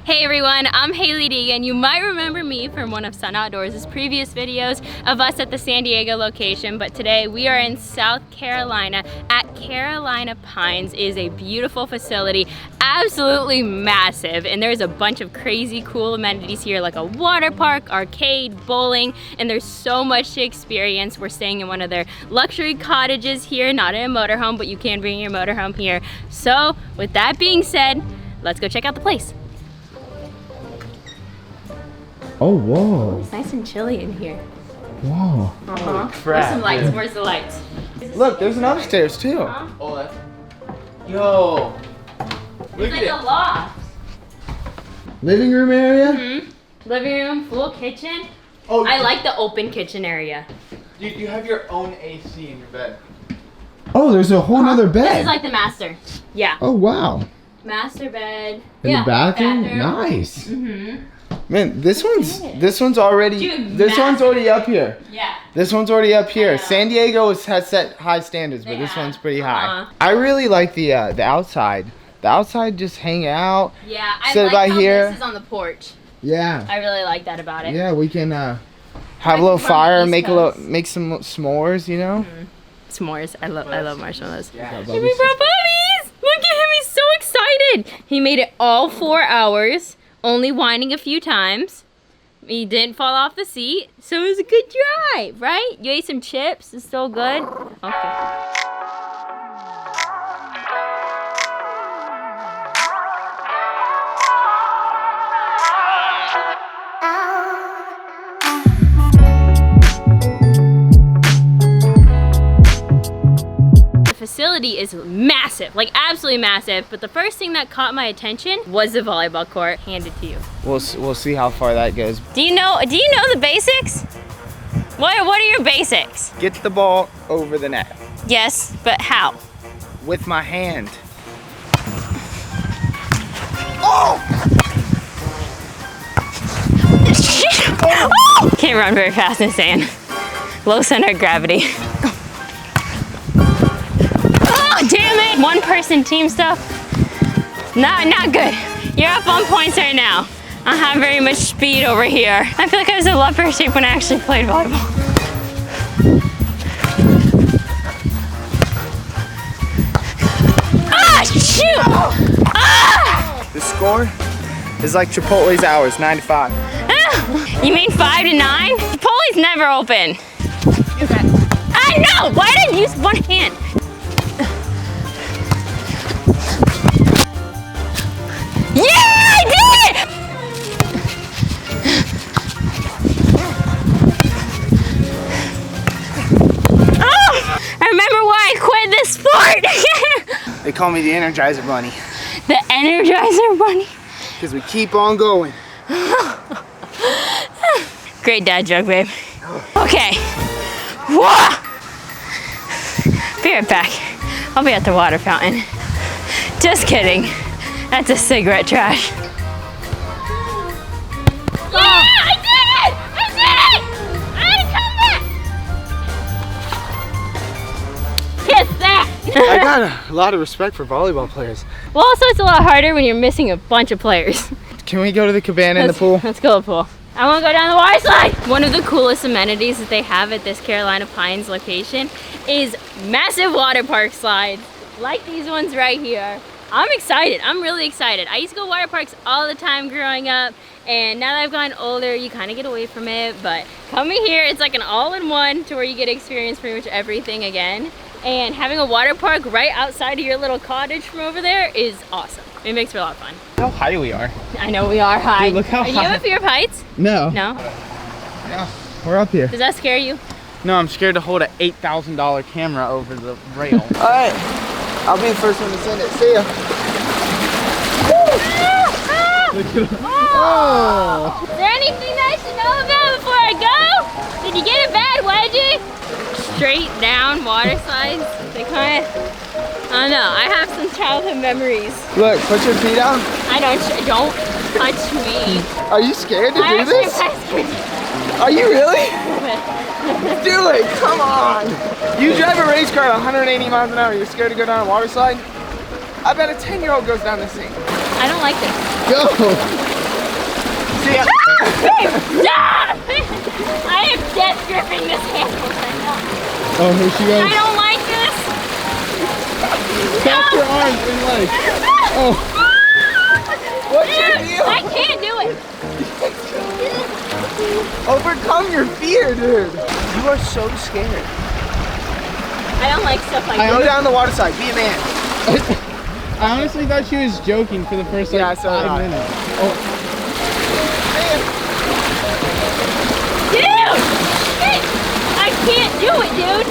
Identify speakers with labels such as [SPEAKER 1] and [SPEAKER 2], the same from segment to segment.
[SPEAKER 1] Hey everyone, I'm Hailie Deegan. You might remember me from one of Sun Outdoors' previous videos of us at the San Diego location, but today we are in South Carolina at Carolina Pines. It is a beautiful facility, absolutely massive, and there's a bunch of crazy cool amenities here like a water park, arcade, bowling, and there's so much to experience. We're staying in one of their luxury cottages here, not in a motorhome, but you can bring your motorhome here. So with that being said, let's go check out the place.
[SPEAKER 2] Oh, whoa.
[SPEAKER 1] It's nice and chilly in here.
[SPEAKER 2] Whoa.
[SPEAKER 1] Uh-huh.
[SPEAKER 2] Crap,
[SPEAKER 1] Where's some lights?
[SPEAKER 2] dude.
[SPEAKER 1] Where's the lights?
[SPEAKER 2] Look, there's an upstairs too.
[SPEAKER 1] Huh?
[SPEAKER 3] Oh, that's... Yo! Look
[SPEAKER 1] It's like
[SPEAKER 3] at
[SPEAKER 1] a
[SPEAKER 3] it.
[SPEAKER 1] loft.
[SPEAKER 2] Living room area?
[SPEAKER 1] Mm-hmm. Living room, full kitchen.
[SPEAKER 3] Oh,
[SPEAKER 1] I like the open kitchen area.
[SPEAKER 3] you have your own AC in your bed.
[SPEAKER 2] Oh, there's a whole nother bed.
[SPEAKER 1] This is like the master. Yeah.
[SPEAKER 2] Oh, wow.
[SPEAKER 1] Master bed.
[SPEAKER 2] In
[SPEAKER 1] yeah.
[SPEAKER 2] the bathroom? Nice.
[SPEAKER 1] Mm-hmm.
[SPEAKER 2] Man, this one's already
[SPEAKER 1] Dude,
[SPEAKER 2] this one's
[SPEAKER 1] massive.
[SPEAKER 2] already up here.
[SPEAKER 1] Yeah.
[SPEAKER 2] This one's already up here.
[SPEAKER 1] know.
[SPEAKER 2] San Diego has set high standards, but
[SPEAKER 1] They
[SPEAKER 2] this
[SPEAKER 1] have.
[SPEAKER 2] one's pretty
[SPEAKER 1] Uh-huh.
[SPEAKER 2] high. I really like the outside. The outside, just hang out.
[SPEAKER 1] Yeah, I
[SPEAKER 2] Sit
[SPEAKER 1] like
[SPEAKER 2] by
[SPEAKER 1] how
[SPEAKER 2] here.
[SPEAKER 1] this is on the porch.
[SPEAKER 2] Yeah.
[SPEAKER 1] I really like that about it.
[SPEAKER 2] Yeah, we can have a
[SPEAKER 1] Like
[SPEAKER 2] little
[SPEAKER 1] from the
[SPEAKER 2] fire,
[SPEAKER 1] East
[SPEAKER 2] make
[SPEAKER 1] Coast.
[SPEAKER 2] some s'mores, you know.
[SPEAKER 1] S'mores. I love marshmallows.
[SPEAKER 3] Yeah.
[SPEAKER 1] Hey, we brought puppies! Look at him, he's so excited! He made it all 4 hours, only whining a few times. He didn't fall off the seat, so it was a good drive, right? You ate some chips, it's still good? Okay. Facility is massive, like absolutely massive, but the first thing that caught my attention was the volleyball court. Handed to you.
[SPEAKER 2] We'll see how far that goes.
[SPEAKER 1] Do you know the basics? What are your basics?
[SPEAKER 2] Get the ball over the net
[SPEAKER 1] Yes, but how?
[SPEAKER 2] with my hand. Oh!
[SPEAKER 1] Can't run very fast in sand. Low center of gravity. Oh, damn it! One person team stuff. Not good. You're up on points right now. I don't have very much speed over here. I feel like I was in leopard shape when I actually played volleyball. Ah, shoot! Ah!
[SPEAKER 2] The score is like Chipotle's hours, 9 to 5.
[SPEAKER 1] Ah! You mean 5 to 9? Chipotle's never open. I know! Why did I use one hand? Yeah, I did it! Oh, I remember why I quit this sport.
[SPEAKER 2] They call me the Energizer Bunny
[SPEAKER 1] The Energizer Bunny.
[SPEAKER 2] because we keep on going.
[SPEAKER 1] Great dad joke, babe. Okay. Whoa! Be right back. I'll be at the water fountain. Just kidding. That's a cigarette trash. Yeah, I did it! I did it! I come back! Kiss that!
[SPEAKER 2] I got a lot of respect for volleyball players.
[SPEAKER 1] Well, also it's a lot harder when you're missing a bunch of players.
[SPEAKER 2] Can we go to the cabana in the pool?
[SPEAKER 1] Let's go to the pool. I want to go down the water slide. One of the coolest amenities that they have at this Carolina Pines location is massive water park slides, like these ones right here. I'm excited. I'm really excited. I used to go water parks all the time growing up, and now that I've gotten older, you kind of get away from it, but coming here, it's like an all-in-one to where you get to experience pretty much everything again. And having a water park right outside of your little cottage from over there is awesome. It makes for a lot of fun.
[SPEAKER 2] How high we are.
[SPEAKER 1] I know we are high.
[SPEAKER 2] Dude, look how
[SPEAKER 1] Do you have
[SPEAKER 2] high.
[SPEAKER 1] a fear of heights?
[SPEAKER 2] No.
[SPEAKER 1] No?
[SPEAKER 2] Yeah, we're up here.
[SPEAKER 1] Does that scare you?
[SPEAKER 2] No, I'm scared to hold an $8,000 camera over the rail. All right, I'll be the first one to send it. See ya. Oh.
[SPEAKER 1] Is there anything that I should know about before I go? Did you get a bad wedgie? Straight down water slides. They kind of, I don't know. I have some childhood memories.
[SPEAKER 2] Look, put your feet out.
[SPEAKER 1] Don't touch me.
[SPEAKER 2] Are you scared to
[SPEAKER 1] I
[SPEAKER 2] do
[SPEAKER 1] actually
[SPEAKER 2] this?
[SPEAKER 1] am
[SPEAKER 2] Are you really? Do it, come on. You drive a race car at 180 miles an hour, you're scared to go down a water slide? I bet a 10-year-old goes down this thing.
[SPEAKER 1] I don't like this.
[SPEAKER 2] Go. See ya.
[SPEAKER 1] Stop! I am death gripping this handle right now.
[SPEAKER 2] Oh, here she
[SPEAKER 1] I
[SPEAKER 2] goes.
[SPEAKER 1] don't like this.
[SPEAKER 2] Catch your arms and legs. Oh. What's your
[SPEAKER 1] Dude,
[SPEAKER 2] deal?
[SPEAKER 1] I can't do it.
[SPEAKER 2] Overcome your fear, dude. You are so scared.
[SPEAKER 1] I don't like stuff like
[SPEAKER 2] Go
[SPEAKER 1] this.
[SPEAKER 2] down the water side. Be a man.
[SPEAKER 4] I honestly thought she was joking for the first like
[SPEAKER 2] Yeah, so did I.
[SPEAKER 4] 5 minutes.
[SPEAKER 1] Dude! Shit! I can't do it, dude.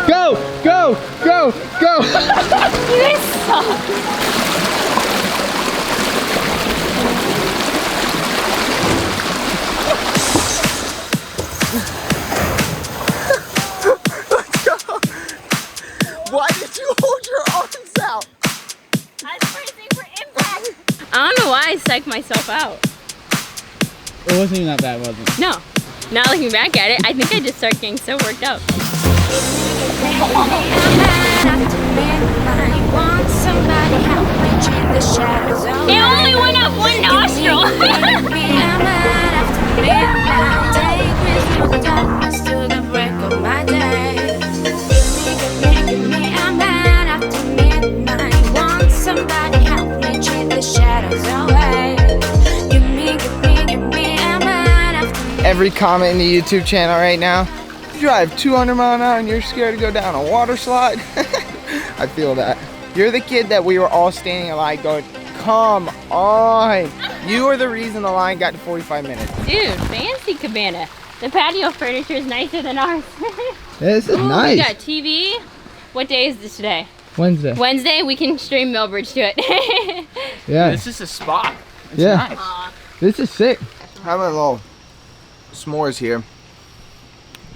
[SPEAKER 4] Go, go, go, go!
[SPEAKER 1] You guys suck.
[SPEAKER 2] Why did you hold your arms out?
[SPEAKER 1] I was bracing for impact. I don't know why I psyched myself out.
[SPEAKER 4] It wasn't even that bad, was it?
[SPEAKER 1] No. Now looking back at it, I think I just started getting so worked up. It only went up one nostril.
[SPEAKER 2] Every comment in the YouTube channel right now. You drive 200 miles an hour and you're scared to go down a water slide. I feel that. You're the kid that we were all standing in line going, come on. You are the reason the line got to 45 minutes.
[SPEAKER 1] Dude, fancy cabana. The patio furniture is nicer than ours.
[SPEAKER 4] This is
[SPEAKER 1] Ooh,
[SPEAKER 4] nice.
[SPEAKER 1] We got TV. What day is this today?
[SPEAKER 4] Wednesday.
[SPEAKER 1] Wednesday. We can stream Millbridge to it.
[SPEAKER 4] Yeah.
[SPEAKER 3] This is a spot. It's
[SPEAKER 4] Yeah.
[SPEAKER 3] nice.
[SPEAKER 1] Aw.
[SPEAKER 4] This is sick.
[SPEAKER 2] Having a little s'mores here.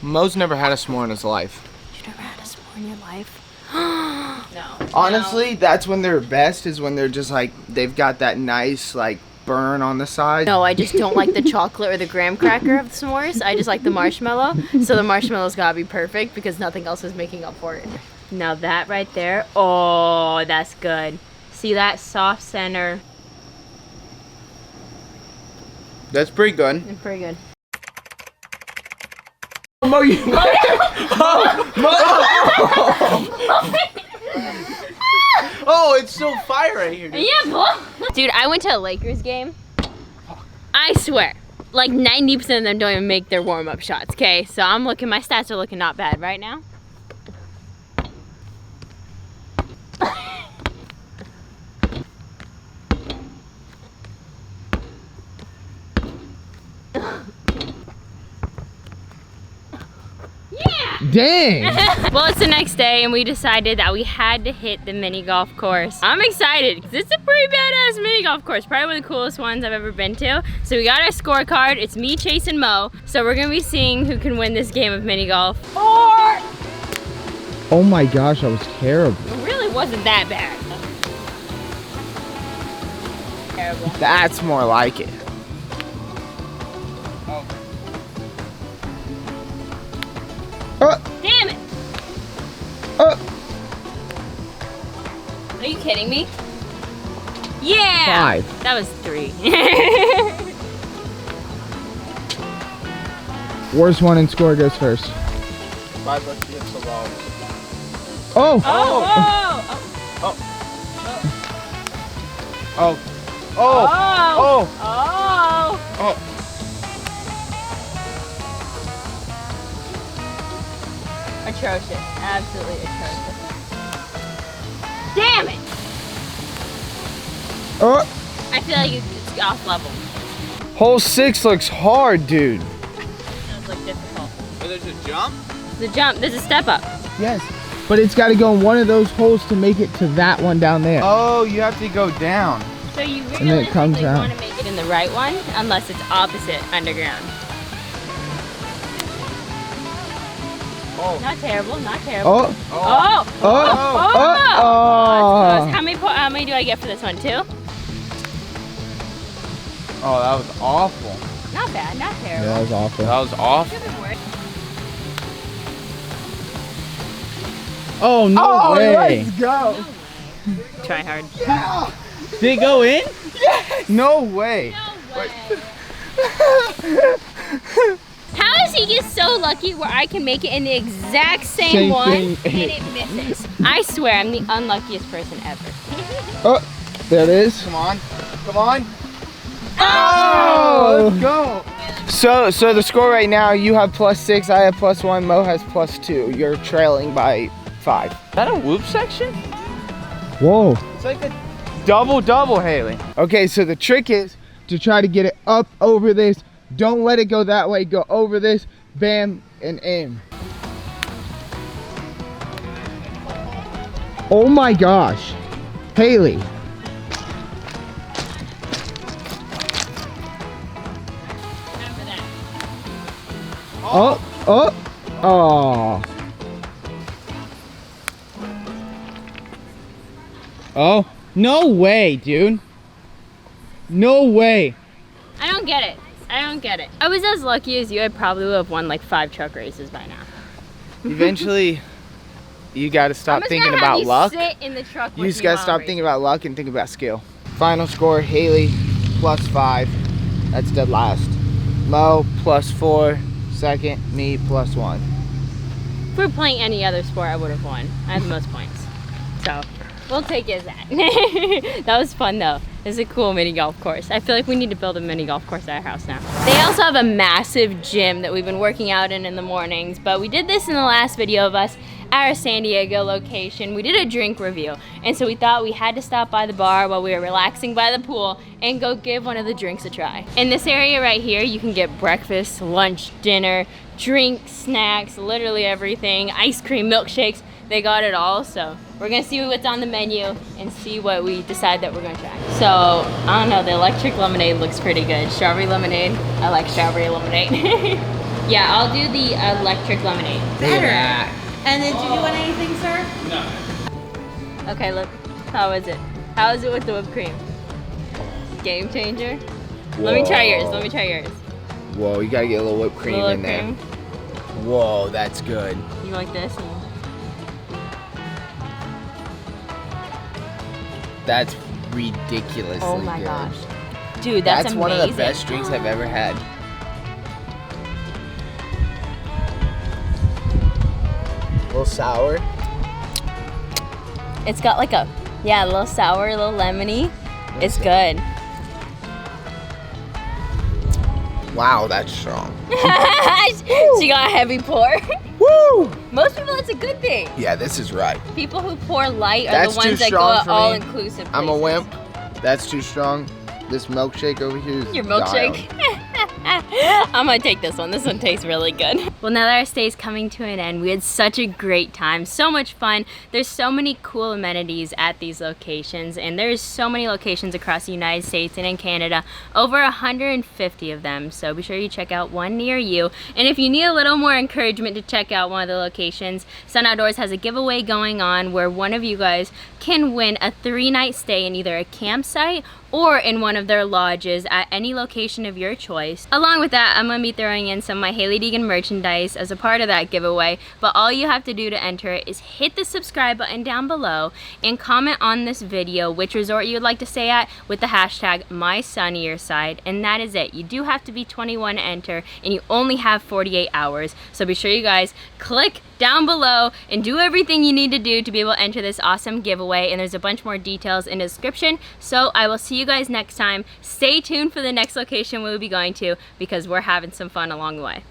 [SPEAKER 2] Mo's never had a s'more in his life.
[SPEAKER 1] You never had a s'more in your life? No.
[SPEAKER 2] Honestly, that's when they're best, is when they're just like, they've got that nice like burn on the side.
[SPEAKER 1] No, I just don't like the chocolate or the graham cracker of the s'mores. I just like the marshmallow. So the marshmallow's gotta be perfect because nothing else is making up for it. Now that right there, oh, that's good. See that soft center?
[SPEAKER 2] That's pretty good.
[SPEAKER 1] It's pretty good.
[SPEAKER 2] Mo, you
[SPEAKER 3] Oh, it's so fire right here, dude.
[SPEAKER 1] Yeah, boy. Dude, I went to a Lakers game. I swear, like 90% of them don't even make their warm-up shots, okay? So I'm looking, my stats are looking not bad right now.
[SPEAKER 4] Dang.
[SPEAKER 1] Well, it's the next day and we decided that we had to hit the mini golf course. I'm excited because it's a pretty badass mini golf course. Probably one of the coolest ones I've ever been to. So we got our scorecard. It's me, Chase, and Mo. So we're gonna be seeing who can win this game of mini golf.
[SPEAKER 4] Oh my gosh, that was terrible.
[SPEAKER 1] It really wasn't that bad. Terrible.
[SPEAKER 2] That's more like it.
[SPEAKER 1] Damn it! Are you kidding me? Yeah!
[SPEAKER 4] 5.
[SPEAKER 1] That was 3.
[SPEAKER 4] Worst one in score goes first.
[SPEAKER 3] $5 against the wall.
[SPEAKER 4] Oh!
[SPEAKER 1] Oh!
[SPEAKER 3] Oh.
[SPEAKER 1] Oh!
[SPEAKER 3] Oh.
[SPEAKER 1] Oh!
[SPEAKER 3] Oh.
[SPEAKER 1] Atrocious. Absolutely atrocious. Damn it!
[SPEAKER 4] Oh!
[SPEAKER 1] I feel like it's off level.
[SPEAKER 2] Hole 6 looks hard, dude.
[SPEAKER 1] Sounds like difficult.
[SPEAKER 3] Oh, there's a jump?
[SPEAKER 1] The jump, there's a step up.
[SPEAKER 4] Yes. But it's got to go in one of those holes to make it to that one down there.
[SPEAKER 3] Oh, you have to go down.
[SPEAKER 1] So you
[SPEAKER 4] And then it comes
[SPEAKER 1] realistically
[SPEAKER 4] out.
[SPEAKER 1] want to make it in the right one, unless it's opposite underground.
[SPEAKER 3] Oh.
[SPEAKER 1] Not terrible, not terrible.
[SPEAKER 4] Oh!
[SPEAKER 1] Oh!
[SPEAKER 4] Oh!
[SPEAKER 1] That's close.
[SPEAKER 4] Oh!
[SPEAKER 1] How many do I get for this one? 2?
[SPEAKER 3] Oh, that was awful.
[SPEAKER 1] Not bad, not terrible.
[SPEAKER 4] Yeah, that was awful.
[SPEAKER 3] That was awful.
[SPEAKER 1] Could be worse.
[SPEAKER 4] Oh, no
[SPEAKER 2] Oh,
[SPEAKER 4] way.
[SPEAKER 2] let's go.
[SPEAKER 1] Try hard.
[SPEAKER 2] Yeah.
[SPEAKER 4] Did it go in?
[SPEAKER 2] No way.
[SPEAKER 1] No way. How does he get so lucky where I can make it in the exact same one
[SPEAKER 4] thing.
[SPEAKER 1] and it misses? I swear I'm the unluckiest person ever.
[SPEAKER 2] Oh, there it is. Come on. Come on. Oh, let's go. So the score right now, you have +6, I have +1, Mo has +2. You're trailing by 5.
[SPEAKER 3] Is that a whoop section?
[SPEAKER 4] Whoa.
[SPEAKER 3] It's like a double-double, Hailie.
[SPEAKER 2] Okay, so the trick is to try to get it up over this. Don't let it go that way. Go over this, bam, and aim. Oh my gosh. Hailie. Oh, oh, oh.
[SPEAKER 4] Oh, no way, dude. No way.
[SPEAKER 1] I don't get it. I don't get it. I was as lucky as you. I probably would have won like 5 truck races by now.
[SPEAKER 2] Eventually, you gotta stop
[SPEAKER 1] I'm just
[SPEAKER 2] thinking
[SPEAKER 1] gonna have
[SPEAKER 2] about
[SPEAKER 1] you
[SPEAKER 2] luck.
[SPEAKER 1] sit in the truck
[SPEAKER 2] You
[SPEAKER 1] with
[SPEAKER 2] just
[SPEAKER 1] me
[SPEAKER 2] gotta
[SPEAKER 1] while
[SPEAKER 2] stop
[SPEAKER 1] I'm
[SPEAKER 2] thinking about luck and think about skill. Final score, Hailie +5. That's dead last. Mo +4. Second, me +1.
[SPEAKER 1] If we were playing any other sport, I would have won. I have the most points. So, we'll take it as that. That was fun though. It's a cool mini golf course. I feel like we need to build a mini golf course at our house now. They also have a massive gym that we've been working out in the mornings, but we did this in the last video of us at our San Diego location. We did a drink review, and so we thought we had to stop by the bar while we were relaxing by the pool and go give one of the drinks a try. In this area right here, you can get breakfast, lunch, dinner, drinks, snacks, literally everything, ice cream, milkshakes. They got it all, so we're gonna see what's on the menu and see what we decide that we're gonna try. So, I don't know, the electric lemonade looks pretty good. Strawberry lemonade, I like strawberry lemonade. Yeah, I'll do the electric lemonade.
[SPEAKER 5] Better. And then, did you want anything, sir?
[SPEAKER 1] Okay, look, how is it? How is it with the whipped cream? Game changer? Let me try yours, let me try yours.
[SPEAKER 2] Whoa, you gotta get a little whipped cream
[SPEAKER 1] Little
[SPEAKER 2] in
[SPEAKER 1] whipped
[SPEAKER 2] there.
[SPEAKER 1] cream.
[SPEAKER 2] Whoa, that's good.
[SPEAKER 1] You like this?
[SPEAKER 2] That's ridiculously
[SPEAKER 1] Oh my
[SPEAKER 2] good.
[SPEAKER 1] gosh. Dude, that's amazing.
[SPEAKER 2] one of the best drinks I've ever had. A little sour.
[SPEAKER 1] It's got like a little sour, a little lemony. It's good.
[SPEAKER 2] Wow, that's strong.
[SPEAKER 1] She got a heavy pour.
[SPEAKER 2] Woo!
[SPEAKER 1] Most people, that's a good thing.
[SPEAKER 2] Yeah, this is right.
[SPEAKER 1] People who pour light are
[SPEAKER 2] That's
[SPEAKER 1] the
[SPEAKER 2] too
[SPEAKER 1] ones that go
[SPEAKER 2] strong
[SPEAKER 1] at
[SPEAKER 2] for me.
[SPEAKER 1] all-inclusive
[SPEAKER 2] I'm a
[SPEAKER 1] places.
[SPEAKER 2] wimp. That's too strong. This milkshake over here is
[SPEAKER 1] Your milkshake. I'm gonna take this one. This one tastes really good. Well, now that our stay is coming to an end, we had such a great time, so much fun. There's so many cool amenities at these locations, and there's so many locations across the United States and in Canada, over 150 of them. So be sure you check out one near you. And if you need a little more encouragement to check out one of the locations, Sun Outdoors has a giveaway going on where one of you guys can win a 3-night stay in either a campsite or in one of their lodges at any location of your choice. Along with that, I'm gonna be throwing in some of my Hailie Deegan merchandise as a part of that giveaway, but all you have to do to enter it is hit the subscribe button down below and comment on this video which resort you would like to stay at with the hashtag MySunnyEarside, and that is it. You do have to be 21 to enter, and you only have 48 hours, so be sure you guys click down below and do everything you need to do to be able to enter this awesome giveaway, and there's a bunch more details in the description. So I will see you guys next time. Stay tuned for the next location we'll be going to because we're having some fun along the way.